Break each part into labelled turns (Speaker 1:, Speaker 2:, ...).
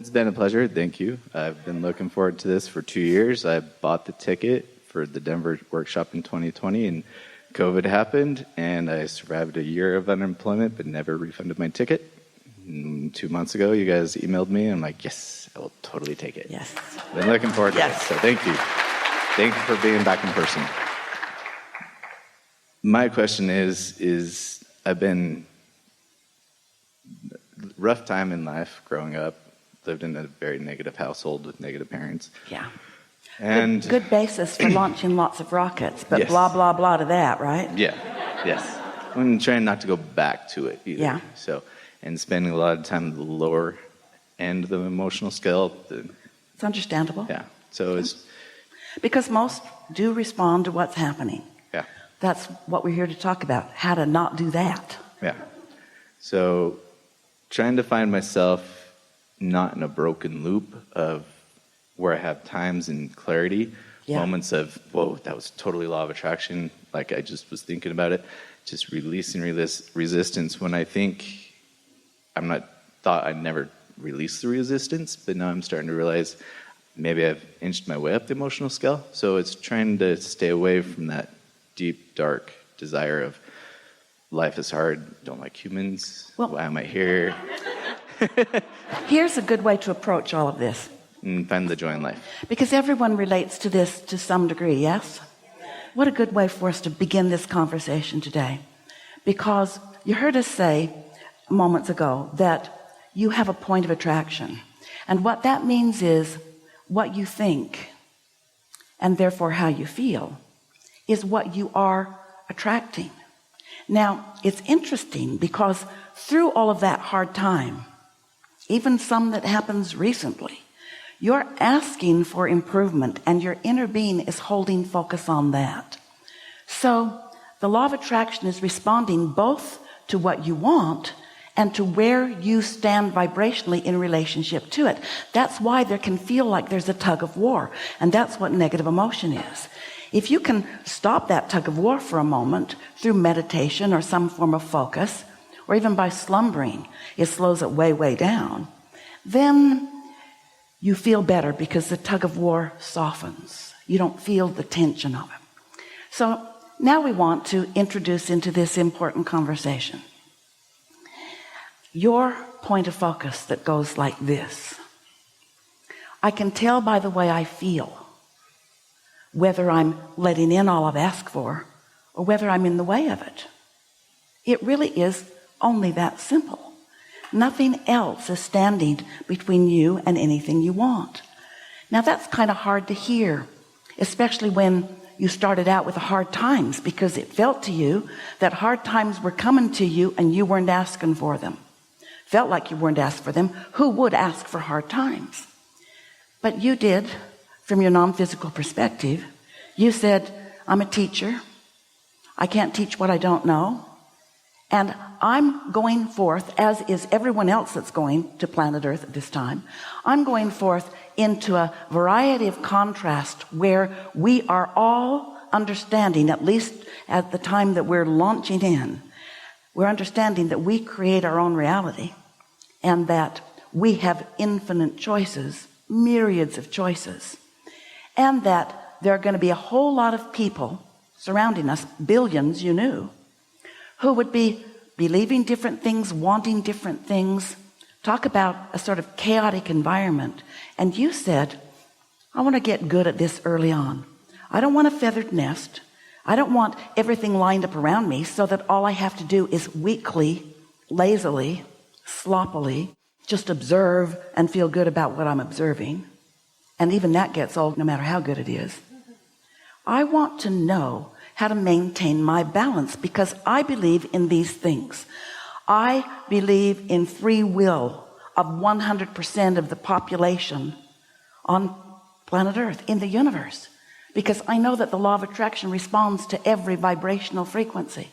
Speaker 1: It's been a pleasure. Thank you. I've been looking forward to this for 2 years. I bought the ticket for the Denver workshop in 2020, and COVID happened, and I survived a year of unemployment but never refunded my ticket. 2 months ago, you guys emailed me, and I'm like, yes, I will totally take it.
Speaker 2: Yes.
Speaker 1: Been looking forward to this, so thank you. Thank you for being back in person. My question is I've been rough time in life growing up, lived in a very negative household with negative parents.
Speaker 2: Yeah.
Speaker 1: And
Speaker 2: good basis for launching lots of rockets, but
Speaker 1: Yes.
Speaker 2: blah, blah, blah to that, right?
Speaker 1: Yeah, yes. I'm trying not to go back to it either.
Speaker 2: Yeah.
Speaker 1: So, and spending a lot of time at the lower end of the emotional scale.
Speaker 2: It's understandable.
Speaker 1: Yeah. So it's,
Speaker 2: Because most do respond to what's happening.
Speaker 1: yeah,
Speaker 2: That's what we're here to talk about, how to not do that.
Speaker 1: yeah. So trying to find myself not in a broken loop of where I have times and clarity, moments of, whoa, that was totally law of attraction. Like I just was thinking about it, just releasing resistance when I think thought I'd never release the resistance, but now I'm starting to realize maybe I've inched my way up the emotional scale. So it's trying to stay away from that deep, dark desire of life is hard, don't like humans, why am I here?
Speaker 2: Here's a good way to approach all of this.
Speaker 1: And find the joy in life.
Speaker 2: Because everyone relates to this to some degree, yes? What a good way for us to begin this conversation today. Because you heard us say moments ago that you have a point of attraction. And what that means is what you think, and therefore how you feel, is what you are attracting. Now, it's interesting because through all of that hard time, even some that happens recently, you're asking for improvement, and your inner being is holding focus on that. So the law of attraction is responding both to what you want and to where you stand vibrationally in relationship to it. That's why there can feel like there's a tug of war, and that's what negative emotion is. If you can stop that tug of war for a moment through meditation or some form of focus, or even by slumbering, it slows it way, way down, then you feel better because the tug of war softens. You don't feel the tension of it. So now we want to introduce into this important conversation your point of focus that goes like this. I can tell by the way I feel whether I'm letting in all I've asked for or whether I'm in the way of it. It really is only that simple. Nothing else is standing between you and anything you want. Now that's kind of hard to hear, especially when you started out with hard times, because it felt to you that hard times were coming to you and you weren't asking for them. Felt like you weren't asked for them. Who would ask for hard times? But you did, from your non-physical perspective. You said, I'm a teacher. I can't teach what I don't know. And I'm going forth, as is everyone else that's going to planet Earth at this time. I'm going forth into a variety of contrast where we are all understanding, at least at the time that we're launching in, we're understanding that we create our own reality and that we have infinite choices, myriads of choices, and that there are going to be a whole lot of people surrounding us, billions you knew, who would be believing different things, wanting different things. Talk about a sort of chaotic environment. And you said, I want to get good at this early on. I don't want a feathered nest. I don't want everything lined up around me so that all I have to do is weakly, lazily, sloppily, just observe and feel good about what I'm observing. And even that gets old no matter how good it is. I want to know how to maintain my balance because I believe in these things. I believe in free will of 100% of the population on planet Earth, in the universe, because I know that the law of attraction responds to every vibrational frequency.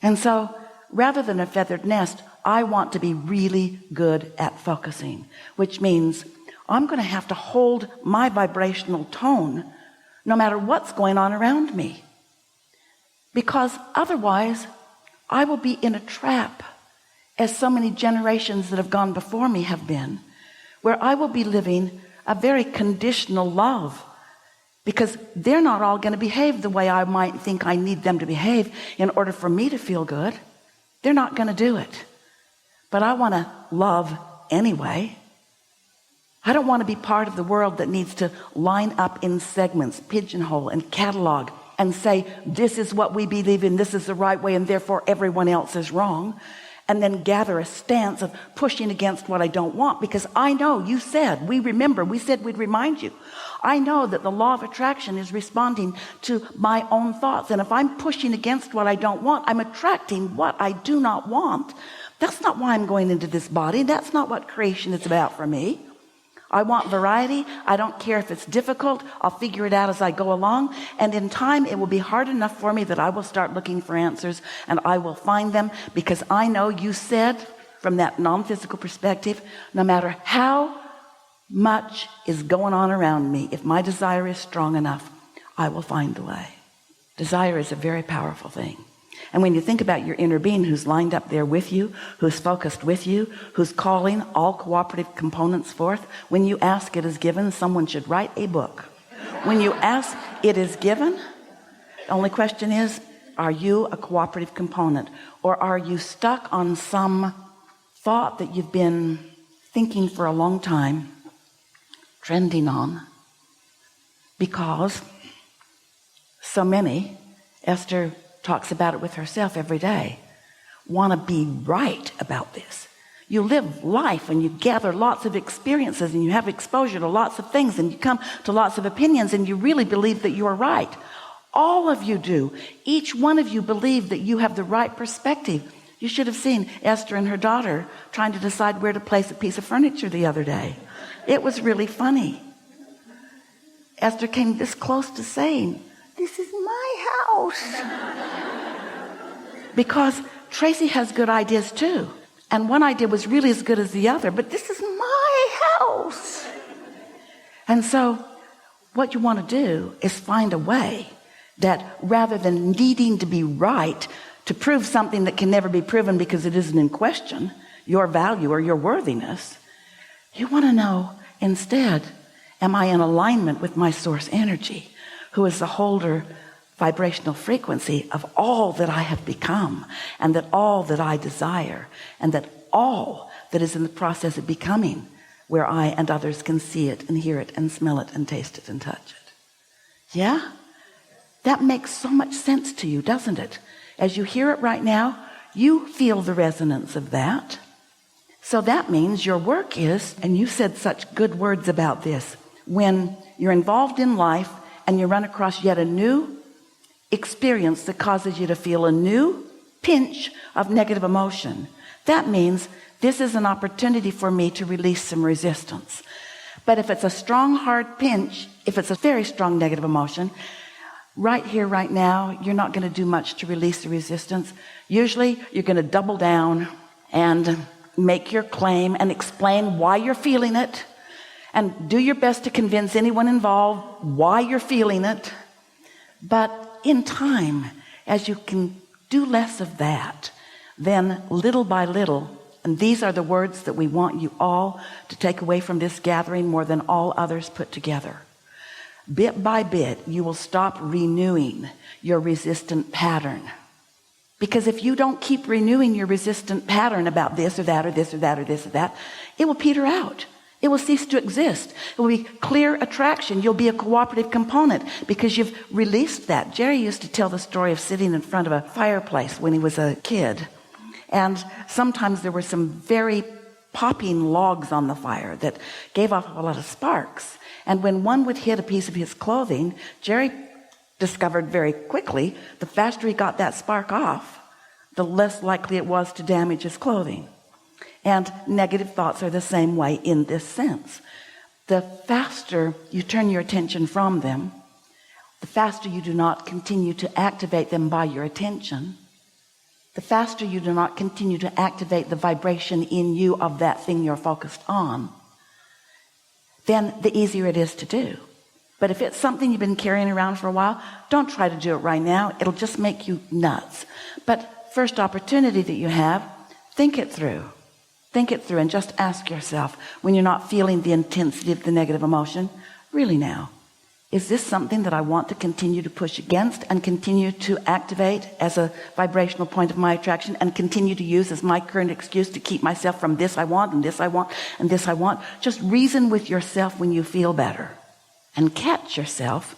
Speaker 2: And so rather than a feathered nest, I want to be really good at focusing, which means I'm going to have to hold my vibrational tone no matter what's going on around me. Because otherwise, I will be in a trap, as so many generations that have gone before me have been, where I will be living a very conditional love, because they're not all going to behave the way I might think I need them to behave in order for me to feel good. They're not going to do it. But I want to love anyway. I don't want to be part of the world that needs to line up in segments, pigeonhole and catalog, and say, this is what we believe in, this is the right way, and therefore everyone else is wrong. And then gather a stance of pushing against what I don't want, because I know we said we'd remind you. I know that the law of attraction is responding to my own thoughts. And if I'm pushing against what I don't want, I'm attracting what I do not want. That's not why I'm going into this body. That's not what creation is about for me. I want variety. I don't care if it's difficult. I'll figure it out as I go along. And in time, it will be hard enough for me that I will start looking for answers, and I will find them, because I know you said, from that non-physical perspective, no matter how much is going on around me, if my desire is strong enough, I will find the way. Desire is a very powerful thing. And when you think about your inner being who's lined up there with you, who's focused with you, who's calling all cooperative components forth, when you ask, it is given. Someone should write a book. When you ask, it is given. The only question is, are you a cooperative component, or are you stuck on some thought that you've been thinking for a long time, trending on, because so many, Esther talks about it with herself every day, want to be right about this. You live life and you gather lots of experiences and you have exposure to lots of things and you come to lots of opinions and you really believe that you're right. All of you do. Each one of you believe that you have the right perspective. You should have seen Esther and her daughter trying to decide where to place a piece of furniture the other day. It was really funny. Esther came this close to saying, "This is my house." Because Tracy has good ideas too. And one idea was really as good as the other, but this is my house. And so what you want to do is find a way that, rather than needing to be right to prove something that can never be proven because it isn't in question, your value or your worthiness, you want to know instead, am I in alignment with my source energy, who is the holder vibrational frequency of all that I have become, and that all that I desire, and that all that is in the process of becoming, where I and others can see it and hear it and smell it and taste it and touch it. Yeah? That makes so much sense to you, doesn't it? As you hear it right now, you feel the resonance of that. So that means your work is, and you said such good words about this, when you're involved in life and you run across yet a new experience that causes you to feel a new pinch of negative emotion, that means this is an opportunity for me to release some resistance. But if it's a strong, hard pinch, if it's a very strong negative emotion, right here, right now, you're not going to do much to release the resistance. Usually you're going to double down and make your claim and explain why you're feeling it, and do your best to convince anyone involved why you're feeling it. But in time, as you can do less of that, then little by little, and these are the words that we want you all to take away from this gathering more than all others put together. Bit by bit, you will stop renewing your resistant pattern. Because if you don't keep renewing your resistant pattern about this or that or this or that or this or that, it will peter out. It will cease to exist. It will be clear attraction. You'll be a cooperative component because you've released that. Jerry used to tell the story of sitting in front of a fireplace when he was a kid. And sometimes there were some very popping logs on the fire that gave off a lot of sparks. And when one would hit a piece of his clothing, Jerry discovered very quickly, the faster he got that spark off, the less likely it was to damage his clothing. And negative thoughts are the same way in this sense. The faster you turn your attention from them, the faster you do not continue to activate them by your attention, the faster you do not continue to activate the vibration in you of that thing you're focused on, then the easier it is to do. But if it's something you've been carrying around for a while, don't try to do it right now. It'll just make you nuts. But first opportunity that you have, think it through. Think it through and just ask yourself, when you're not feeling the intensity of the negative emotion, really now, is this something that I want to continue to push against and continue to activate as a vibrational point of my attraction and continue to use as my current excuse to keep myself from this I want and this I want and this I want? Just reason with yourself when you feel better, and catch yourself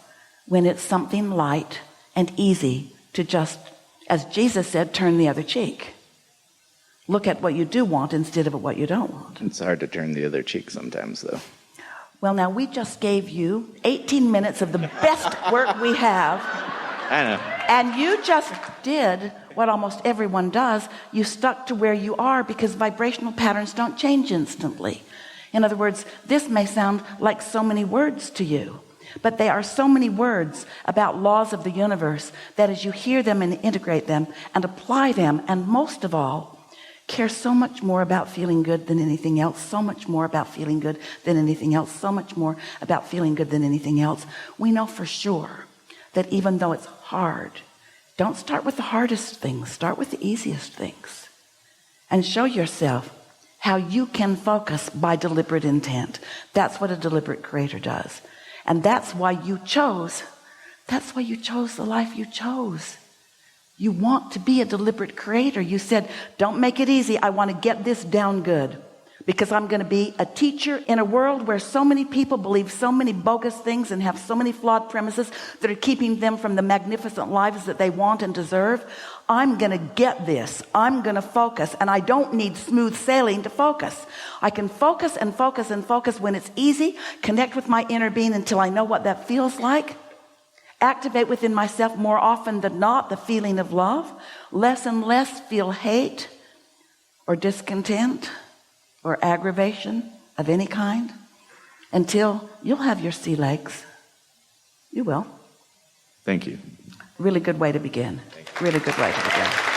Speaker 2: when it's something light and easy to just, as Jesus said, turn the other cheek. Look at what you do want instead of what you don't want.
Speaker 1: It's hard to turn the other cheek sometimes, though.
Speaker 2: Well, now we just gave you 18 minutes of the best work we have.
Speaker 1: I know.
Speaker 2: And you just did what almost everyone does. You stuck to where you are because vibrational patterns don't change instantly. In other words, this may sound like so many words to you, but they are so many words about laws of the universe that as you hear them and integrate them and apply them, and most of all, care so much more about feeling good than anything else, so much more about feeling good than anything else, so much more about feeling good than anything else, we know for sure that even though it's hard, don't start with the hardest things, start with the easiest things, and show yourself how you can focus by deliberate intent. That's what a deliberate creator does. And that's why you chose the life you chose. You want to be a deliberate creator. You said, don't make it easy. I want to get this down good because I'm going to be a teacher in a world where so many people believe so many bogus things and have so many flawed premises that are keeping them from the magnificent lives that they want and deserve. I'm going to get this. I'm going to focus, and I don't need smooth sailing to focus. I can focus and focus and focus when it's easy, connect with my inner being until I know what that feels like. Activate within myself more often than not the feeling of love, less and less feel hate or discontent or aggravation of any kind until you'll have your sea legs. You will.
Speaker 1: Thank you.
Speaker 2: Really good way to begin. Really good way to begin.